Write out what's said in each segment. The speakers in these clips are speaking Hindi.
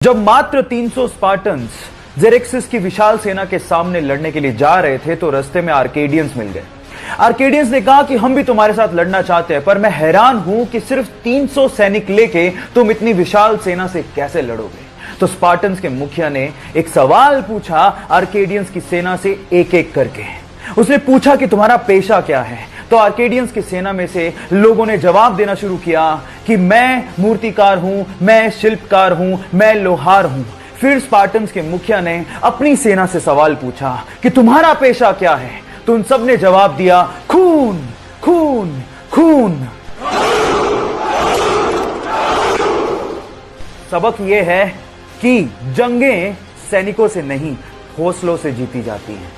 जब मात्र 300 स्पार्टन्स जेरेक्सिस की विशाल सेना के सामने लड़ने के लिए जा रहे थे तो रास्ते में आर्केडियंस मिल गए। आर्केडियंस ने कहा कि हम भी तुम्हारे साथ लड़ना चाहते हैं, पर मैं हैरान हूं कि सिर्फ 300 सैनिक लेके तुम इतनी विशाल सेना से कैसे लड़ोगे। तो स्पार्टन्स के मुखिया ने एक सवाल पूछा आर्केडियंस की सेना से एक एक करके। उसने पूछा कि तुम्हारा पेशा क्या है। तो आर्केडियंस की सेना में से लोगों ने जवाब देना शुरू किया कि मैं मूर्तिकार हूं, मैं शिल्पकार हूं, मैं लोहार हूं। फिर स्पार्टन्स के मुखिया ने अपनी सेना से सवाल पूछा कि तुम्हारा पेशा क्या है। तो उन सब ने जवाब दिया खून, खून, खून। सबक यह है कि जंगें सैनिकों से नहीं, हौसलों से जीती जाती हैं।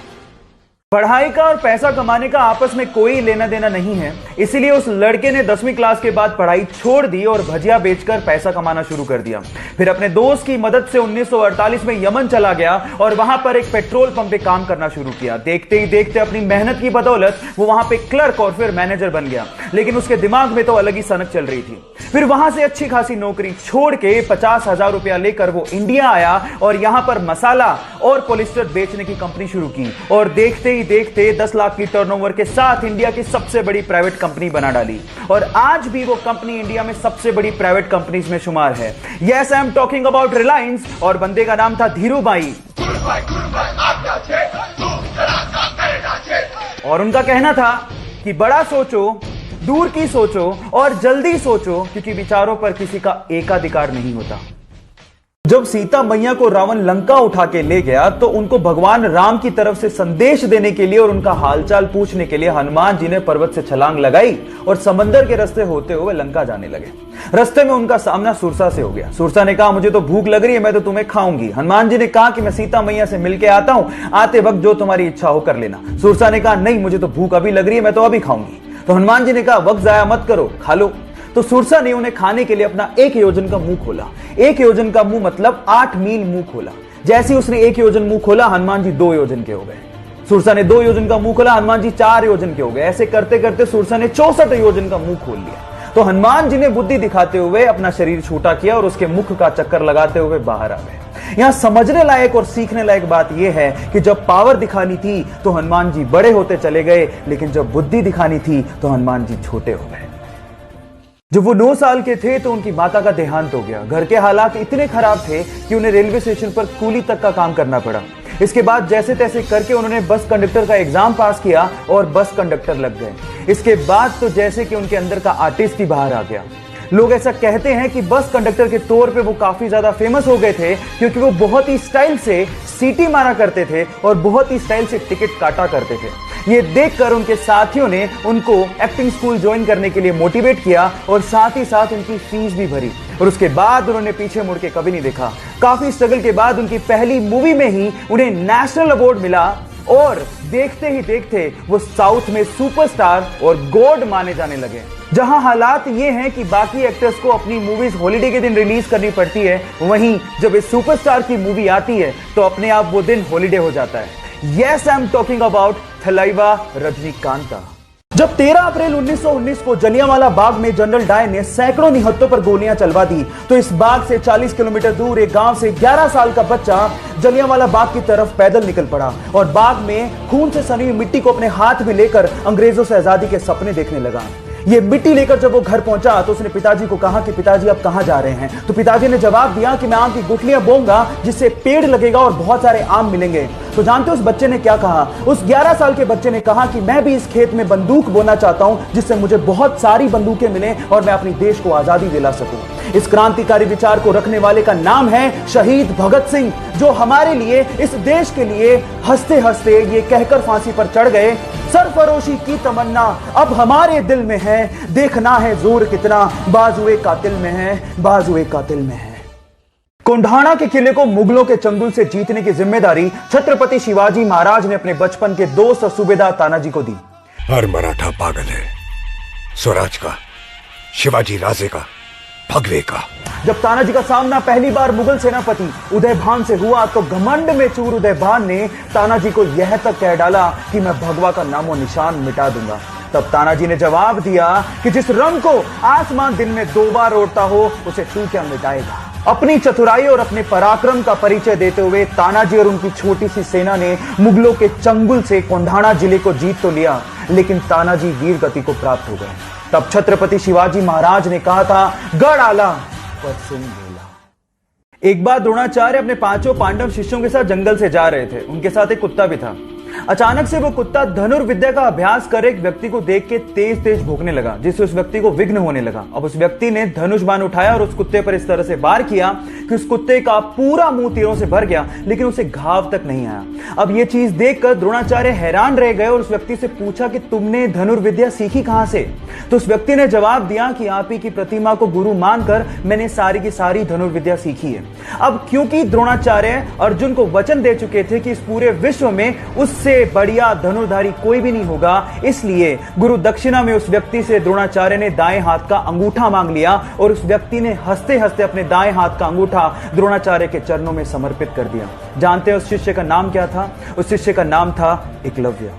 पढ़ाई का और पैसा कमाने का आपस में कोई लेना देना नहीं है, इसीलिए उस लड़के ने 10वीं क्लास के बाद पढ़ाई छोड़ दी और भजिया बेचकर पैसा कमाना शुरू कर दिया। फिर अपने दोस्त की मदद से 1948 में यमन चला गया और वहां पर एक पेट्रोल पंप पे काम करना शुरू किया। देखते ही देखते अपनी मेहनत की बदौलत वो वहां पे क्लर्क और फिर मैनेजर बन गया। लेकिन उसके दिमाग में तो अलग ही सनक चल रही थी। फिर वहां से अच्छी खासी नौकरी छोड़ के 50,000 रुपया लेकर वो इंडिया आया और यहां पर मसाला और पॉलिस्टर बेचने की कंपनी शुरू की। और देखते देखते 10 लाख की टर्नओवर के साथ इंडिया की सबसे बड़ी प्राइवेट कंपनी बना डाली। और आज भी वो कंपनी इंडिया में सबसे बड़ी प्राइवेट कंपनीज में शुमार है। Yes, I am talking about Reliance. और बंदे का नाम था धीरूभाई। और उनका कहना था कि बड़ा सोचो, दूर की सोचो और जल्दी सोचो, क्योंकि विचारों पर किसी का एकाधिकार नहीं होता। जब सीता मैया को रावण लंका उठा के ले गया तो उनको भगवान राम की तरफ से संदेश देने के लिए और उनका हालचाल पूछने के लिए हनुमान जी ने पर्वत से छलांग लगाई और समंदर के रास्ते होते हुए लंका जाने लगे। रास्ते में उनका सामना सुरसा से हो गया। सुरसा ने कहा मुझे तो भूख लग रही है, मैं तो तुम्हें खाऊंगी। हनुमान जी ने कहा कि मैं सीता मैया से मिलके आता हूं, आते वक्त जो तुम्हारी इच्छा हो कर लेना। सुरसा ने कहा नहीं, मुझे तो भूख अभी लग रही है, मैं तो अभी खाऊंगी। तो हनुमान जी ने कहा वक्त जाया मत करो, खा लो। तो सुरसा ने उन्हें खाने के लिए अपना 1 योजन का मुंह खोला। 1 योजन का मुंह मतलब 8 मील मुंह खोला। जैसे उसने 1 योजन मुंह खोला, हनुमान जी 2 योजन के हो गए। सुरसा ने 2 योजन का मुंह खोला, हनुमान जी 4 योजन के हो गए। ऐसे करते करते सुरसा ने 64 योजन का मुंह खोल लिया। तो हनुमान जी ने बुद्धि दिखाते हुए अपना शरीर छोटा किया और उसके मुख का चक्कर लगाते हुए बाहर आ गए। यहां समझने लायक और सीखने लायक बात यह है कि जब पावर दिखानी थी तो हनुमान जी बड़े होते चले गए, लेकिन जब बुद्धि दिखानी थी तो हनुमान जी छोटे हो गए। जब वो 9 साल के थे तो उनकी माता का देहांत हो गया। घर के हालात इतने खराब थे कि उन्हें रेलवे स्टेशन पर कूली तक का काम करना पड़ा। इसके बाद जैसे तैसे करके उन्होंने बस कंडक्टर का एग्जाम पास किया और बस कंडक्टर लग गए। इसके बाद तो जैसे कि उनके अंदर का आर्टिस्ट ही बाहर आ गया। लोग ऐसा कहते हैं कि बस कंडक्टर के तौर पे वो काफी ज्यादा फेमस हो गए थे क्योंकि वो बहुत ही स्टाइल से सीटी मारा करते थे और बहुत ही स्टाइल से टिकट काटा करते थे। ये देखकर उनके साथियों ने उनको एक्टिंग स्कूल ज्वाइन करने के लिए मोटिवेट किया और साथ ही साथ उनकी फीस भी भरी। और उसके बाद उन्होंने पीछे मुड़ के कभी नहीं देखा। काफी स्ट्रगल के बाद उनकी पहली मूवी में ही उन्हें नेशनल अवार्ड मिला और देखते ही देखते वो साउथ में सुपरस्टार और गॉड माने जाने लगे। जहां हालात ये हैं कि बाकी एक्टर्स को अपनी मूवीज हॉलिडे के दिन रिलीज करनी पड़ती है, वहीं जब इस सुपरस्टार की मूवी आती है तो अपने आप वो दिन हॉलिडे हो जाता है। Yes, I am talking about Thalaiva Rajinikanth. जब 13 अप्रैल 1919 को जलियांवाला बाग में जनरल डायर ने सैकड़ों निहत्तों पर गोलियां चलवा दी तो इस बाग से 40 किलोमीटर दूर एक गांव से 11 साल का बच्चा जलियांवाला बाग की तरफ पैदल निकल पड़ा और बाग में खून से सनी हुई मिट्टी को अपने हाथ में लेकर अंग्रेजों से आजादी के सपने देखने लगा। ये मिट्टी लेकर जब वो घर पहुंचा तो उसने पिताजी को कहा कि पिताजी आप कहां जा रहे हैं। तो पिताजी ने जवाब दिया कि मैं आम की गुठलियां बोऊंगा जिससे पेड़ लगेगा और बहुत सारे आम मिलेंगे। तो जानते हो उस बच्चे ने क्या कहा? उस 11 साल के बच्चे ने कहा कि मैं भी इस खेत में बंदूक बोना चाहता हूं जिससे मुझे बहुत सारी बंदूकें मिलें और मैं अपने देश को आजादी दिला सकूं। इस क्रांतिकारी विचार को रखने वाले का नाम है शहीद भगत सिंह, जो हमारे लिए, इस देश के लिए हंसते हंसते ये कहकर फांसी पर चढ़ गए, सरफरोशी की तमन्ना अब हमारे दिल में है, देखना है जोर कितना बाजुए कातिल में है, बाजुए कातिल में है। कोंढाणा के किले को मुगलों के चंगुल से जीतने की जिम्मेदारी छत्रपति शिवाजी महाराज ने अपने बचपन के दोस्त और सूबेदार तानाजी को दी। हर मराठा पागल है स्वराज का, शिवाजी राजे का, भगवे का। जब तानाजी का सामना पहली बार मुगल सेनापति उदयभान से हुआ तो घमंड में चूर उदयभान ने तानाजी को यह तक कह डाला कि मैं भगवा का नामो निशान मिटा दूंगा। तब तानाजी ने जवाब दिया कि जिस रंग को आसमान दिन में 2 बार ओढ़ता हो उसे तू क्या मिटाएगा। अपनी चतुराई और अपने पराक्रम का परिचय देते हुए तानाजी और उनकी छोटी सी सेना ने मुगलों के चंगुल से कोंढाणा जिले को जीत तो लिया, लेकिन तानाजी वीर गति को प्राप्त हो गए। तब छत्रपति शिवाजी महाराज ने कहा था, गढ़ आला पर सिंह बोला। एक बार द्रोणाचार्य अपने 5 पांडव शिष्यों के साथ जंगल से जा रहे थे। उनके साथ एक कुत्ता भी था। अचानक से वो कुत्ता धनुर्विद्या का अभ्यास कर एक व्यक्ति को देख के तेज तेज भौंकने लगा, जिससे उस व्यक्ति को विघ्न होने लगा। अब उस व्यक्ति ने धनुष बाण उठाया और उस कुत्ते पर इस तरह से वार किया कि उस कुत्ते का पूरा मुंह तीरों से भर गया, लेकिन उसे घाव तक नहीं आया। अब ये चीज देखकर द्रोणाचार्य हैरान रह गए और उस व्यक्ति से पूछा कि तुमने धनुर्विद्या सीखी कहां से? तो उस व्यक्ति ने जवाब दिया कि आप ही की प्रतिमा को गुरु मानकर मैंने सारी की सारी धनुर्विद्या सीखी है। अब क्योंकि द्रोणाचार्य अर्जुन को वचन दे चुके थे कि इस पूरे विश्व में उससे बढ़िया धनुर्धारी कोई भी नहीं होगा, इसलिए गुरु दक्षिणा में उस व्यक्ति से द्रोणाचार्य ने दाएं हाथ का अंगूठा मांग लिया और उस व्यक्ति ने हंसते हंसते अपने दाएं हाथ का अंगूठा द्रोणाचार्य के चरणों में समर्पित कर दिया। जानते हैं उस शिष्य का नाम क्या था? उस शिष्य का नाम था एकलव्य।